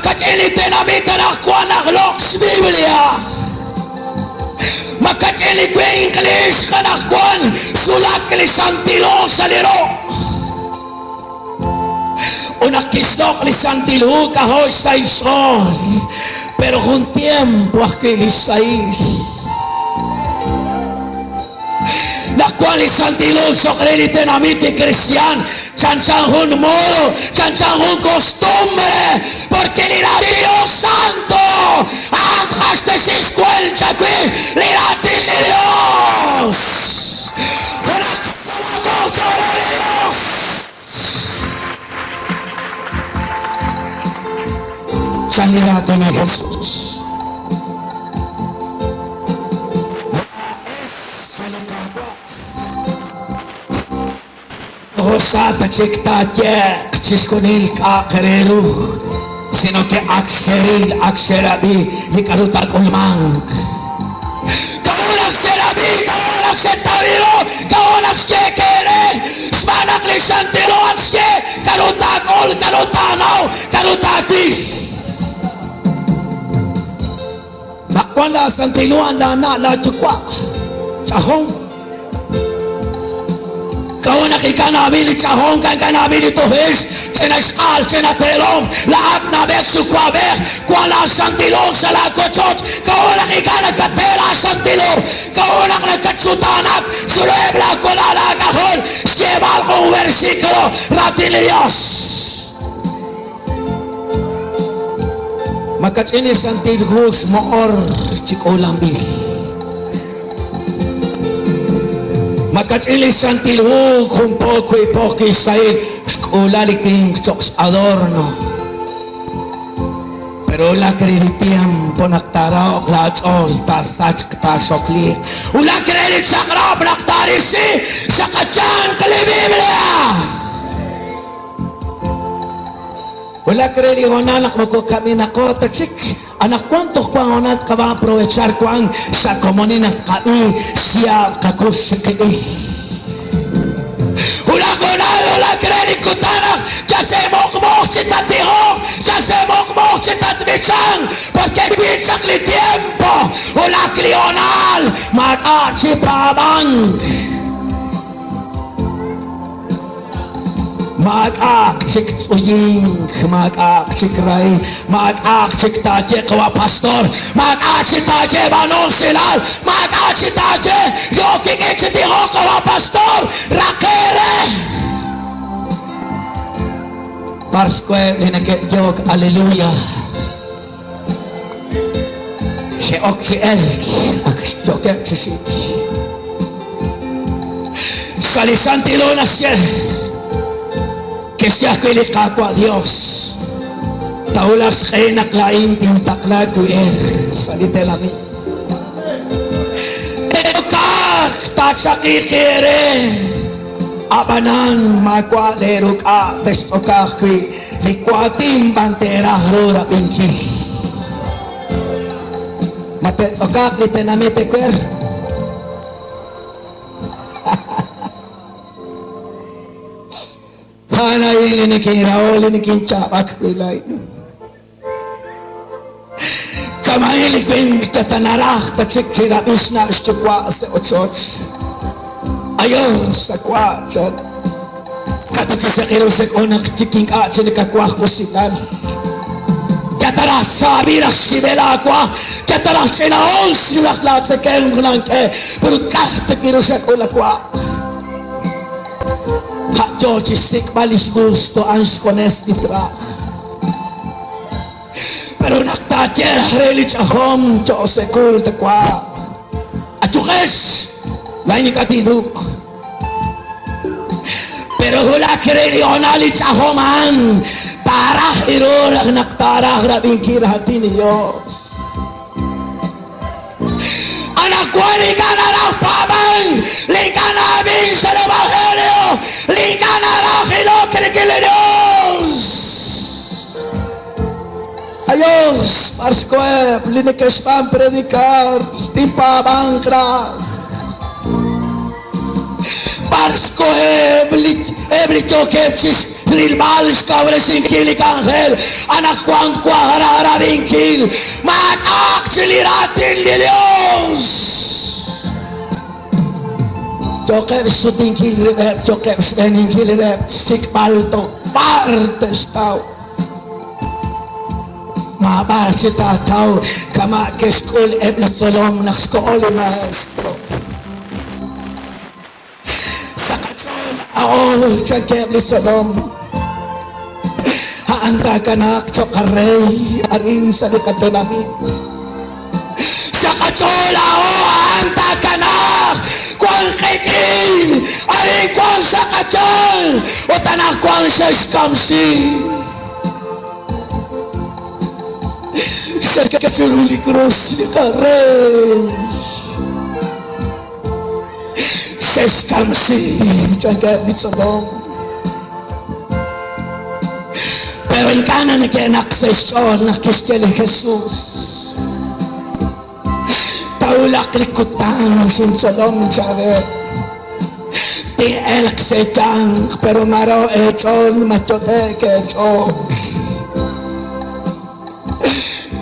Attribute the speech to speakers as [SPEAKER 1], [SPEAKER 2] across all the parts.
[SPEAKER 1] Makacilite namin tanakwa na loks Biblia. Makacili ko yung English kanakwan sulat kalisantilo sa liro. Unakisok lisantilo kahoy sa ison. Pero kung tiempo ako ilisay. Nakwan lisantilo so kredite namin ti Kristiyan. Chanchanjun modo, chanchanjun costumbre, porque lira Dios santo, anjas de sis cuelcha qui, lira ti Dios. Una cosa de Dios. Sanirato ni Jesús. Sa tachiktatye chiskonil ka kereru sino ke akseril akserabi ni karutak ulmang kaunak serabi kaunak setabiro kaunak sekere smanak lisantiro akse karutakol karutanaw karutakwi nakwanda santiluan na chukwa sahong kau nak ikan namin itsahong kan namin ito his sinaskal sinatelong lahat na bek sukwabek kuala santilong sa lakotsot kau nak ikan nagkatela santilong kau nak nagkatsutanak surebla kulala kahol siyebal kong versikulo ratiliyos makat ini santilong moor chikolambi Makacili santilhug kung poko'y sa'y kulaliking soks adorno. Pero ula kredit tiempo naktara o klatsol tasach tasoklir. Ula kredit sa krab naktarisi sa kachan kalibiblia. Ula kredit honanak mo ko kami nako tatsik. Anak kwanto ko ang onat ka ba aprovechar ko ang sa komunin ng kai siya kakusikini. Hula ko na hula kredit ko tanak jase mokmok si tatihong jase mokmok si tatbitsang porque bitsang li tiempo hula klional mag-at si pabang mag-ak sik uying mag-ak sik ray mag-ak sik taje kawa pastor mag-ak sik taje banong silal mag-ak sik taje yoking eksitiho kawa pastor rakere parskwe linagejog aleluya si oksiel aksjogek sisi salisantilo na siya que seas que le caco a Dios taulas que naklain tintakla kuer salite la mi edukak tatsaki kere abanang magwalero ka bestokak kui likwatim bantera rora pinki mate okak litenamite kuer Ana ini king Raul ini king cabak bilai. Kamai king tatanarah tatsik cirabis na istukwa sa otsot. Ayo sa kwa chat. Kata kasi kiro sa onak chiking at sinikakwa ko sitan. Katarak sabi na sibela kwa. Katarak sinaon silaklat sa keng nangke. Pero kahit kiro sa kulakwa. George balis gusto ang skonestitra pero naktacher relic ahom Jose kul takwa atukes lain katiduk pero hula kireli onalit ahoman tarah iror ang naktarah rabing kirhati ni Diyos anak ko lika na ng pabang lika namin sa Evangelio lika na ng kilokirikili Diyos ayos Parscoe linikes pang predikar di pabang kra Parsko ebli chokepsis Rilmalska vresin kilik angel anak kuang hara vinkil mak akceleratin di Dios chokep suting kilirep chokep svening kilirep sikpalto partes tau mabar si tataw kama ke school ebla solong nak school maestro sa katsol ako chokep li solong haanta kanak chokarey arin sa likatunami sa katsol ako haanta kanak kuang kikin arin kuang sa katsol o tanak kuang sa iskamsi sa kasuruli krus ni Karen sa iskamsi chokep li solong pero el kanan na kienak sa isyon na Kristiyan ni Jesus taulak likutan sin solong charet ti elak sa itang pero maro echon machote ke echon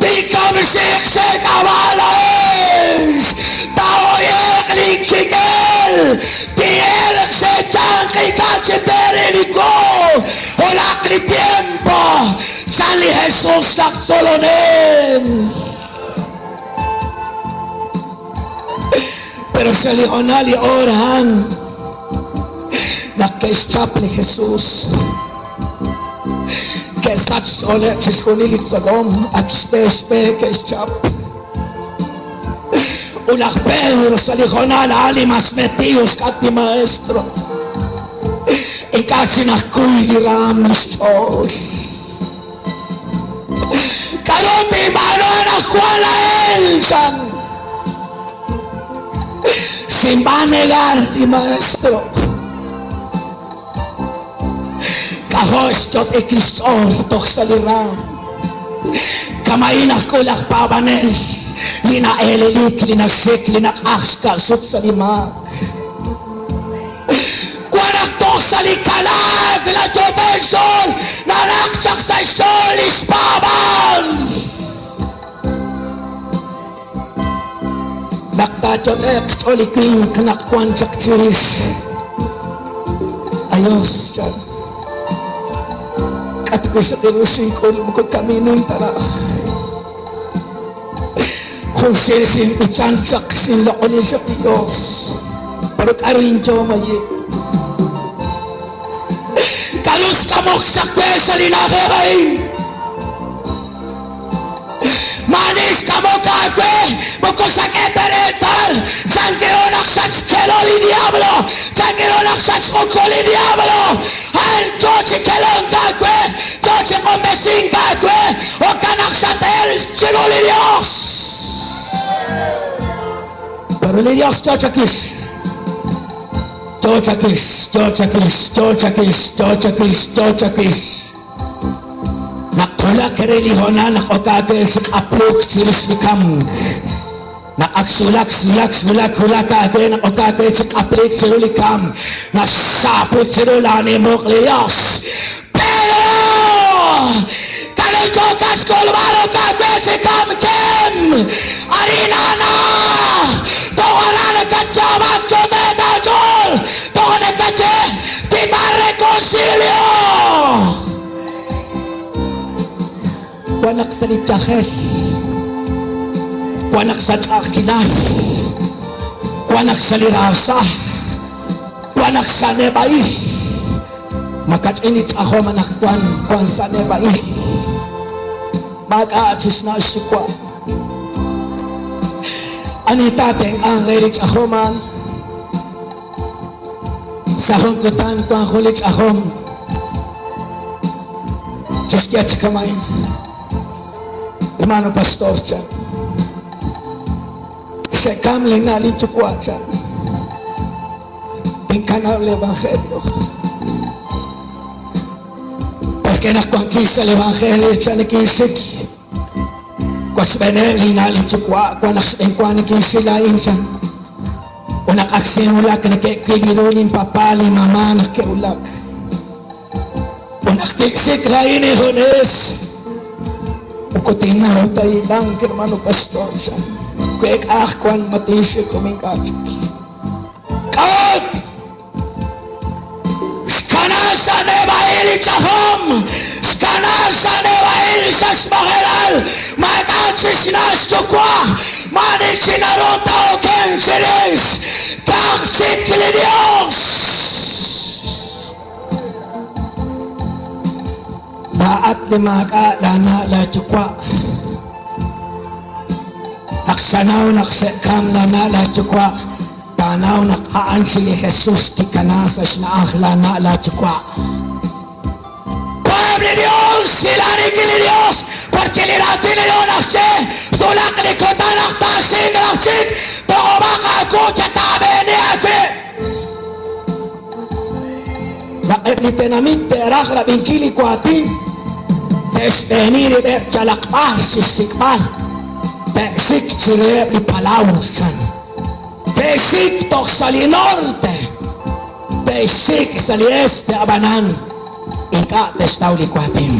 [SPEAKER 1] ti kamsik sa kawales tao yek likigel ti elak sa itang kay katsiteri ko wala ni tiempo San ni Jesus nagsolonin pero sa lionali orahan nakaistap ni Jesus kesat sole siskunilit salom akspe kaistap unak Pedro sa lional alimas metios kat ni maestro ikaw sinakuy ni Ramos Diyos karuti mano nakwalain sang simbanegar ni maestro kahostot ikisor tok sa liram kamainak kulak pabanel lina elilik lina sik lina akska sup sa limak sa likalag na Jobelson na naksak sa isol ispaban naktajon ek soliking kanakwan sak chiris ayos siya at ko sa tinusing ko lumukod kami nung tara kung sisin itsansak sila ko niya sa Diyos pero karin siya mayi kalus kamok sa kwesa linahay manis kamok kakwe buko sa keteretal sangironak sa skeloli diablo sangironak sa skokoli diablo al chochi kelong kakwe chochi kombesing kakwe o kanak sa tel sinuli Dios pero li Dios chochakis nakula kerelihonan nakokake sa kapluk silis likam nakaksulak sulak hula kake nakokake sa kaplik silulikam nasapot silulani mo kliyos pero kalitokas kulmaro kake si kamkem arinana tawala na kacabak chometa chol tawala kache tiba reconcilio wanak sa litsahes wanak sa tsakinan wanak sa lirasa wanak sa nebai makatsinit ako manakwan kwan sa nebai mag-aatsis na sikwa anitateng ang relix ako man sa hungkutan ko ang relix akong kaskiyat sa kamay hermano pastor siya sa kamling nalin chukwa siya tingkanaw le evangelyo porque nakuangkisa le evangelyo siya nakinsik kwas benem linalin chukwa kwa naksain kwa nakinsilain siya Unak aksinulak na kikigirunin papali mama na kiulak. Unak tiksik raini hunis. Ukutin na tayo lang kirmano pastor siya. Kwek akwan matisyo kumingkakik. Kat! Skanasa nebaili chahom! Skanasa nebaili sasmaheral! Magatsis nastukwa! Manit sinarota o kensilis! Kaksikli Diyos! Baat limaka lana la chukwa. Naksanaw naksekam lana la chukwa. Tanaw nakhaan sili Jesus ti kanasas na lana la chukwa. Pueblo Dios, sila ni kili Dios, porque lirati na yun nakse, tulak likotan naktasing naksik, tokumaka ako chatabe ni ake. Bakit ni tenamit terak rabing kili ko atin, testeniri bep chalakpar sisikpal, tesik sirep ni palawusan, tesik tok sali norte, tesik sali este abanan, ika testaw li ko atin.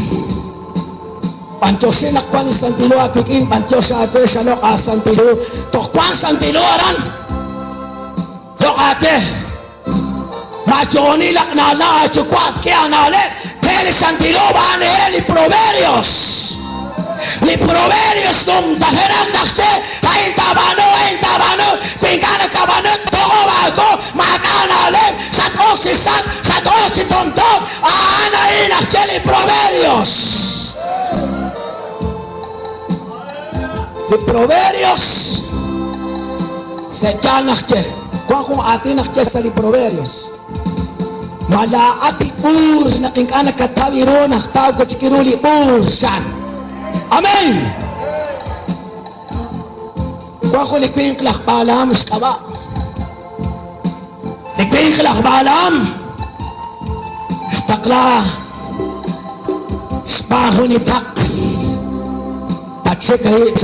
[SPEAKER 1] Panchosin akwan santilo apikin, panchosa ate sa loka santilo, tokwan santilo aran, lokate, machoni laknala achukwat kaya nale, tele santilo bane li Proverbios dum taherang nakse, hain tabano, pingkana kabano, toko bago, makanale, sat oksi tonton, aanay nakse li Proverbios. Li Proverbios se chanakche kung ati nakche sa li Proverbios mala ati ur naking anak katawiro naktaw ko chikiruli ur san amen kung likwing klakbalam iskaba likwing klakbalam istakla ispaho ni tak tatsik ay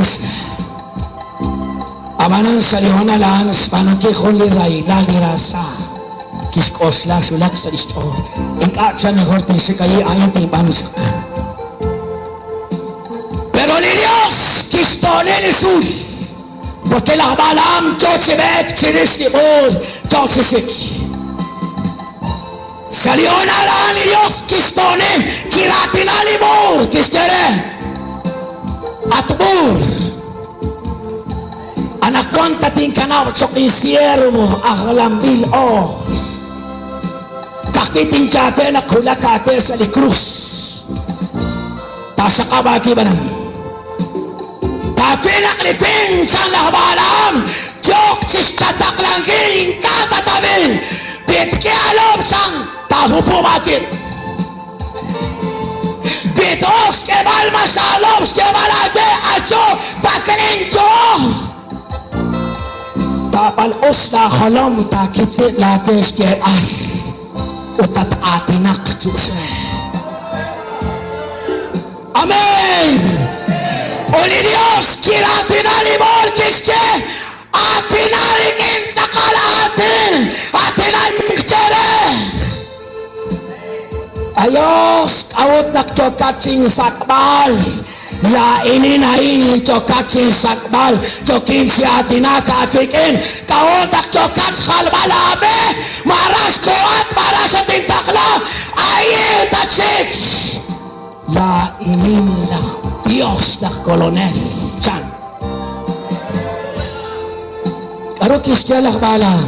[SPEAKER 1] Abanan sa lihona lang panakikon liray lalirasa kiskosla sulak sa listo ingkat sa nahortin si kayi ayon ti bansak pero ni Dios kisto ni Jesus porque la balam chochibet chiris ni bol chochisik sa lihona lang ni Dios kisto ni kiratin alimor kistere at bur anak kwanta ting kanaw sok insiero mo akalambil o kakiting chate na kulakate sa likrus tasa kabaki ba nang tapinakliping sa nakabalam jok sistatak langging katatabin bitki alom sang tahu pumakit bitos kebal masalom kebalade aso pakelencho tapalos na kolom takitsit lapis ke ay utat atinak Diyos amen o ni Diyos kiratinalibol kiske atinalingin sa kalahatin atinalingin kere ayos kawot nakchokatsing sakbal ya ini na ini chokatsin sakbal chokin si atinaka akikin kaotak chokat khalbalabe maras koat maras ating takla aye tatsik ya ini na Dios na kolonel chan karo kisya lakbala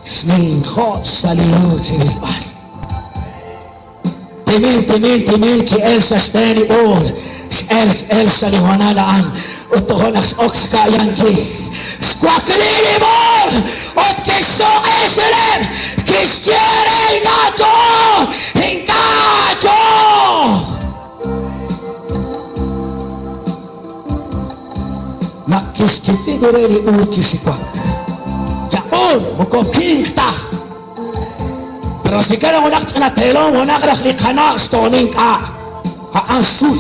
[SPEAKER 1] sning hot salino silibal timil ki Elsa steni bol Elsa lihonalaan utohon aks oks kayan ki squaklili bol ot kiso eselem kisyere ingato hingato makiskitsi bireli ukisikwa jaon mukopinta pero si ka lang unak na telong unak na stoning ka haasul.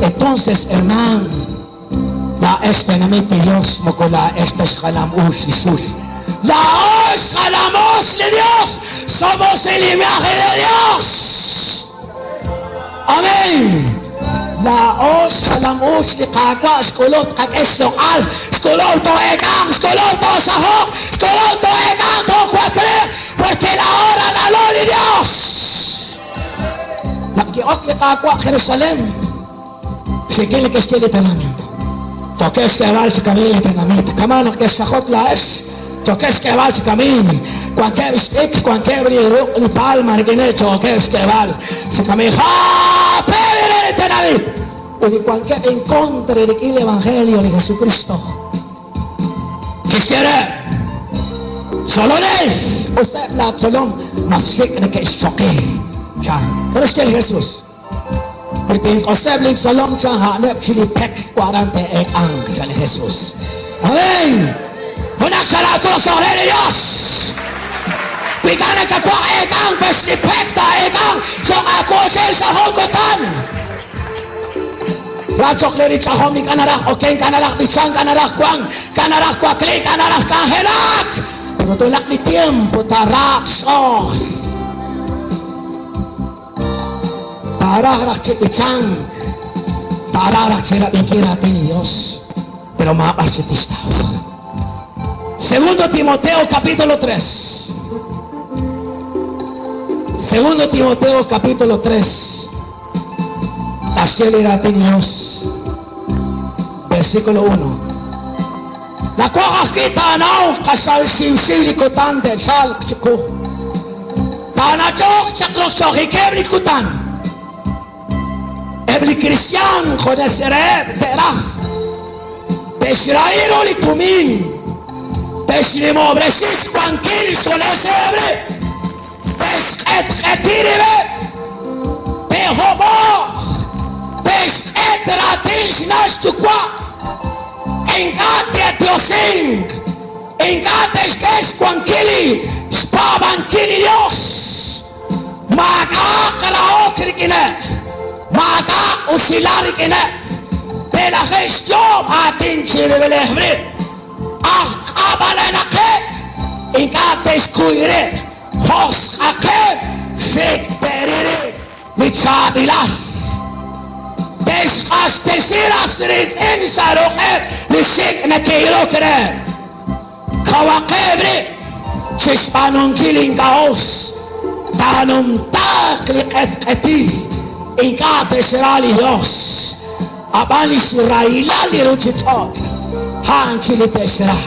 [SPEAKER 1] Entonces, hermano, laes tinamit ni Diyos mo ko laes tas kalamos Jesus. Laos kalamos ni Diyos. Somos el imagen de Dios. Amen. Laos kalamos ni kagwa skulot kag eslokal. Skulot to ekang, skulot to sahok, skulot to ekang to kwakre. Porque la hora la lo ni Dios. Nakiok ni kagwa Jerusalem. Sige que esté literalmente. Toques que va al camino literalmente. Kamano que sakot laes. Toques que va al camino. Cualquier stick, cualquier ni palma ni que toques que va al camino. ¡Ah! ¡Pero literalmente! Y cualquier encuentro de el evangelio de Jesucristo. Quisiera solo él. Usted la shalom masik de que es choque. Pero es que Jesús. Porque konsep salong sa hanap silipek 41 sa ni Jesus. Amen. Hunak sa lato sa rin ni Diyos. Bigyan ka ko ekang peslipek ta ekang sa ako sa hukutan. Rachok lirit sa hom ni kanarak okeng kanarak bitsang kanarak kwang kanarak kwakli kanarak kahelak. Pero tulak ni tiempo tarak so. Pararak cipicang, pararak sila ikirati ni Dios, pero mapas si Tistao. Segundo Timoteo capítulo 3. Segundo Timoteo capítulo 3. Tasya ni Dios. Versículo 1. Nakuha kita na kasal siw-siw likutan de sal chiko. Panachok chaklok sok hikem likutan. Every Christian conocerá verá. Israel li tumin. Teshrimo bresit tranquil conoceré. Retirive. Pehobo. Ratin nas tukwa. Engate Diosing. Engate estés tranquili. Spaban kini Dios. Makakalaok rikine. Maka usilari kina de la gestión atin chirvelehbrit abala nake inkates kuire hos ake sik perire michabilas des astesiras rit insaroke nisik nakiro kere kawakebre sispanon kiling kaos tanum takliket ketis Ingate será Dios. Abani Israel liruchitok. Han chilite será.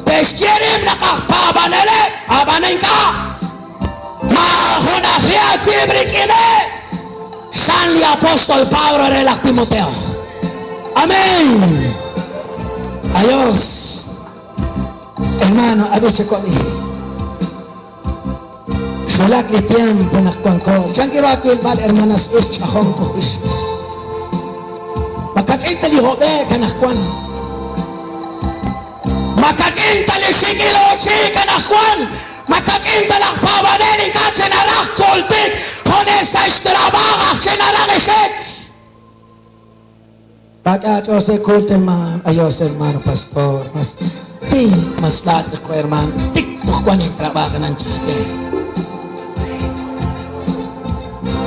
[SPEAKER 1] Pesquierim nakapabanere. Abanenka. Mahunahia kibrikine. San li apóstol Pablo relak Timoteo. Amén. Adiós. Hermano, abiche conmigo. Sulak ni tiempo nakkuangko. Siyang kirakwil bal hermanas is chahong ko is. Makacinta li hobe kanakkuan. Makacinta li sigilo si kanakkuan. Makacinta lang pawaneni ka sinarak kultik. Honesta istrabangak sinarak isik. Pagkat o si kultik man, ayos hermano pastor. Mas lahat ko hermano. Tiktok ko ng trabaho ng tsake.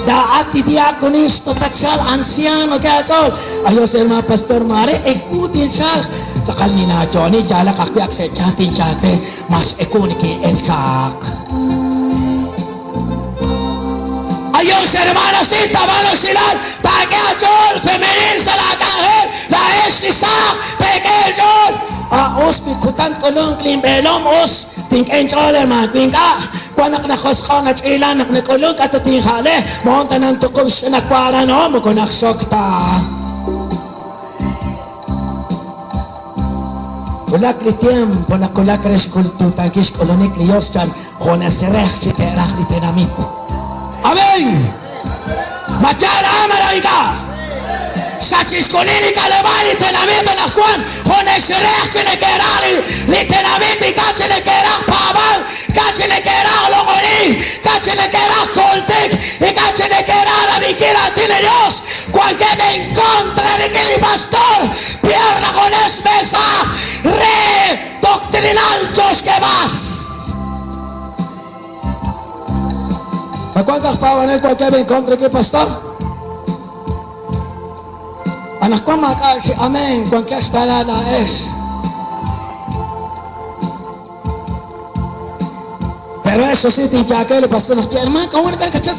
[SPEAKER 1] Daat ti diakonis totaksal anciano gatol ayos el mga pastor mare ekutin siya sa kanina Johnny jala kakbiak sa chatin chate mas ekuniki el chak ayos hermanos si tabano sila tagatol femenil sa lakangel la eslisak pekejol os bikutan kolong klimbelom os think enchol herman pinka Kuanak na kosko na chila nak nakulog at tinghali monta ng tukol sa nakwara no mo kunak sokta kulak li tiempo na kulak reskultu tagis kolonik li yostan kona serek chiterak li tenamit Amen Machara amarayka Sachis konili kalabali tenamit na kwan kona serek chinekerali li tenamit ikachinekerak pabal Kachinekerak longoni, kachinekerak koltik, y kachinekerak radikira tiene Dios, cualquiera en contra de que el pastor pierda con mesa redoctrinal que más. ¿A cuántas pavan cualquiera en contra de que pastor? Anak ko makal si amen kung kaya stala na es. Pero eso sí, el pastor nos dice, hermano, ¿cómo no que se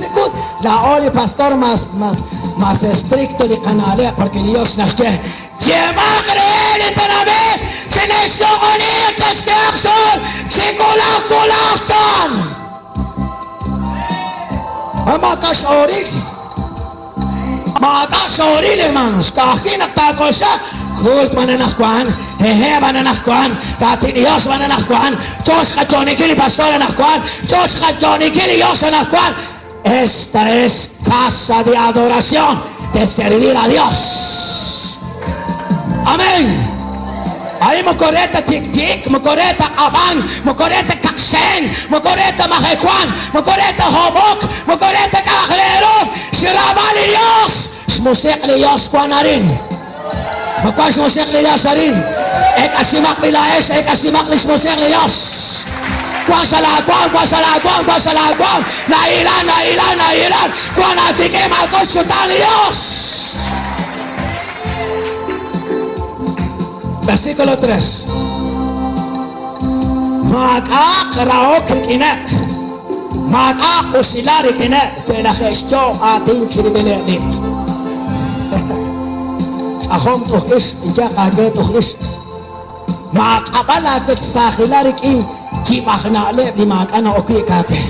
[SPEAKER 1] la oli pastor más estricto de canales, porque Dios nos dice, lleva a creer en la vez, si no es que son, si colapsan. Vamos a orir. Makakasoril, hermanos, kahit nagtago siya, kult mananakwan, hehe mananakwan, dati Diyos mananakwan, Diyos ka Johnny Kili, pastor mananakwan, Diyos ka Johnny Kili, Diyos mananakwan. Esta es casa de adoración, de servir a Dios. Amén. Ahí mo koreta tik-tik, mo koreta abang, mo koreta kaksen, mo koreta mahekwan, mo koreta hobok, mo koreta kaklero, sirama ni Diyos. Musik ni Diyos kwa na rin. Magpas musik ni Diyos na rin. Kasimak nila kasimak ni musik ni Diyos. Kwa sa lagwang, nailan. Kwa natikim ako sutan ni Diyos. Versikulo 3. Mag-akraok kinet. Mag-akusilari kinet. Pinakestyo ating sinibilenin. Akong tuhis, ija kage tuhis. Makapalagit sa kilarik in jimak na alep di makana oki kage.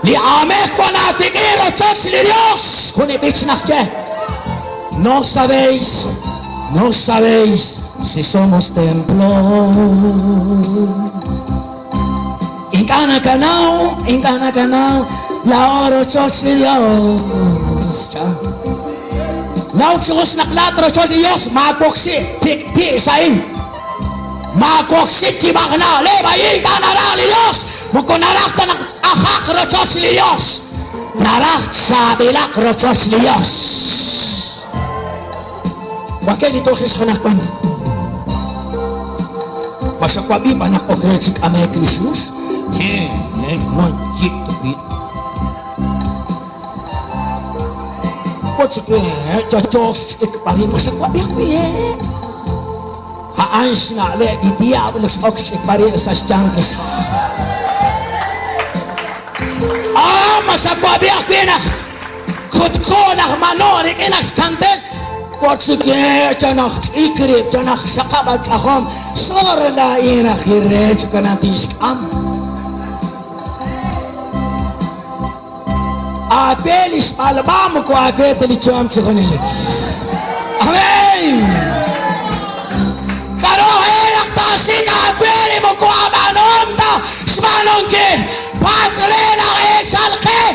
[SPEAKER 1] Di ameh ko na fikir at church ni Dios. Kunibich na ke. No sabéis si somos templo. Ingana kanao, la oro church ni Dios. Nauchos na klatro cho Dios, makoksi, tik-tik saing. Makoksi chibak na, lebayin ka narak ni Dios. Muko narak ta ng ahak rochos ni Dios. Narak sa bilak rochos ni Dios. Bakit ito kisanakpan? Masakwabi ba na okresik amay Kristus? Non, jip to bit. Sige, cocos ikpari masakwabi ako haans na le diablos ox ikpari sa changkis. Masakwabi ako kutko nak manori kinas kantet. Sige, tiyanak ikrip, tiyanak sakabat akom sorda ina kirej kanatis kam. Apelis albamo ko agete lichom chikonelik. Amen. Karo enak tasik apeli mo ko amanonda smanonke patre la echalke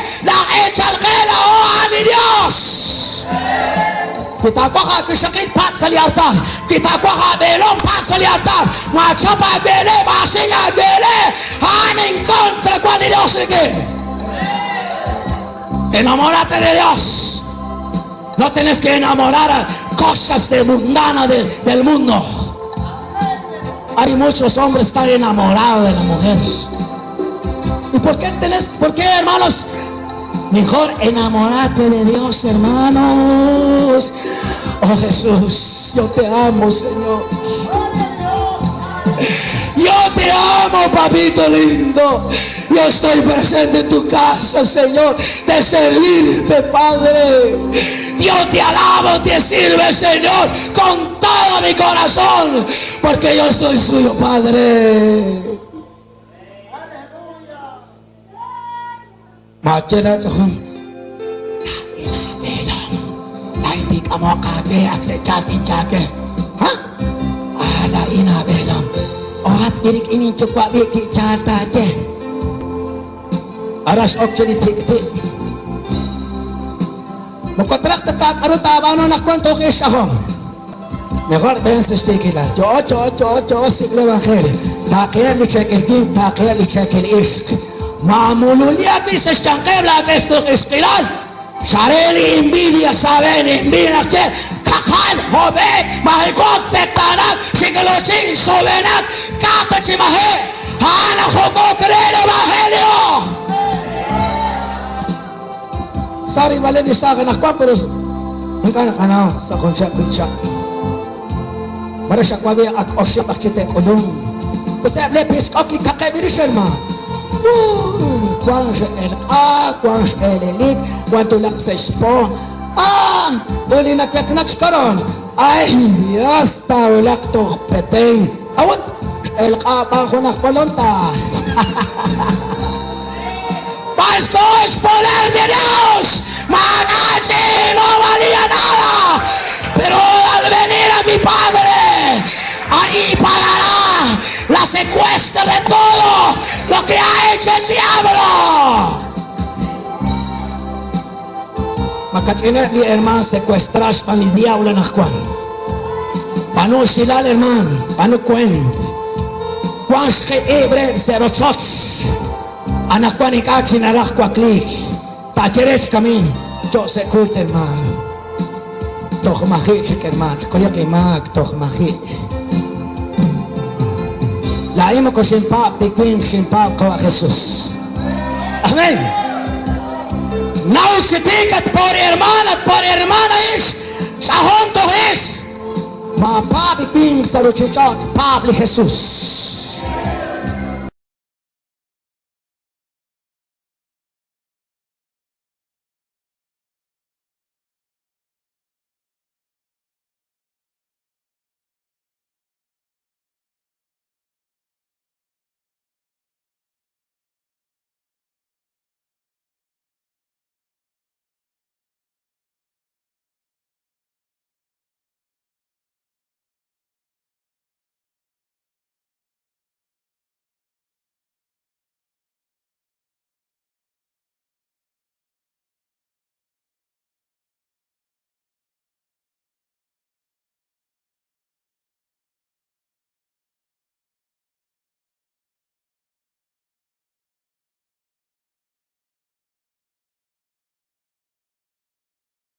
[SPEAKER 1] la o ani Dios. Kita pa sakit pat sa liartan. Kita pa belong pat sa liartan. Matsapa bele, masinga bele. Haning kontra kwa ni Dios again. Enamórate de Dios. No tienes que enamorar a cosas de mundana del mundo. Hay muchos hombres que están enamorados de la mujer. ¿Y por qué, hermanos? Mejor enamórate de Dios, hermanos. Oh Jesús, yo te amo, Señor. Yo te amo, papito lindo. Yo estoy presente en tu casa, Señor, de servirte, Padre. Yo te alabo, te sirve, Señor, con todo mi corazón, porque yo soy suyo, Padre. Macena chahon. La hindi ka mo kage at sa chatin chake. Ha? La ina belong. O at birik ini cukwa biki chata che. Aras okcheni tik-tik. Mukotrak tatak aro tabano nakwanto kisahom. Mejor ven se stikila. Yo sikle evangelio. Takiyan ni chekel kim, takiyan ni chekel isk. Mamululia ki sa siyangkeb la kesto kiskilan. sarili imbidia saben imbinak che kakal hobe mahikot tektanak sigalochin sobenak katachimahe hanak hoko krene mahelio sari maleni sa akin akwa pero hingga kana sa konsep kunsa mara siya kwabi ak osya bakchite kodong But lepis koki kakabiri sherma. Kwang sa LA, kwang sa LLIP, kwang tulak sa ispo. Duli nakaknak karon. Ay, yes, taulak to peteng. Awat, LA pa ako nakpalonta. Pasko es poder de Dios. Manachi no valía nada. Pero al venir a mi Padre, ahí pagará la secuestra de todo lo que ha hecho el diablo. Makachina ni hermano secuestras pa ni diablo na kwan. Pano sila hermano, pano kwen. Kwan ke ebre zero shots. Anak kwan ikachi narak kwa klik. Tacheres kami. Jo se kult hermano. Toch mahi si hermano. Koya ke mag toch mahi. Lain mo ko simpap, tikwing simpap ko a Jesus. Amen. Now sitikat por hermana is sa honto es. Mapabi kwing sa ruchichot, Pabli Jesus.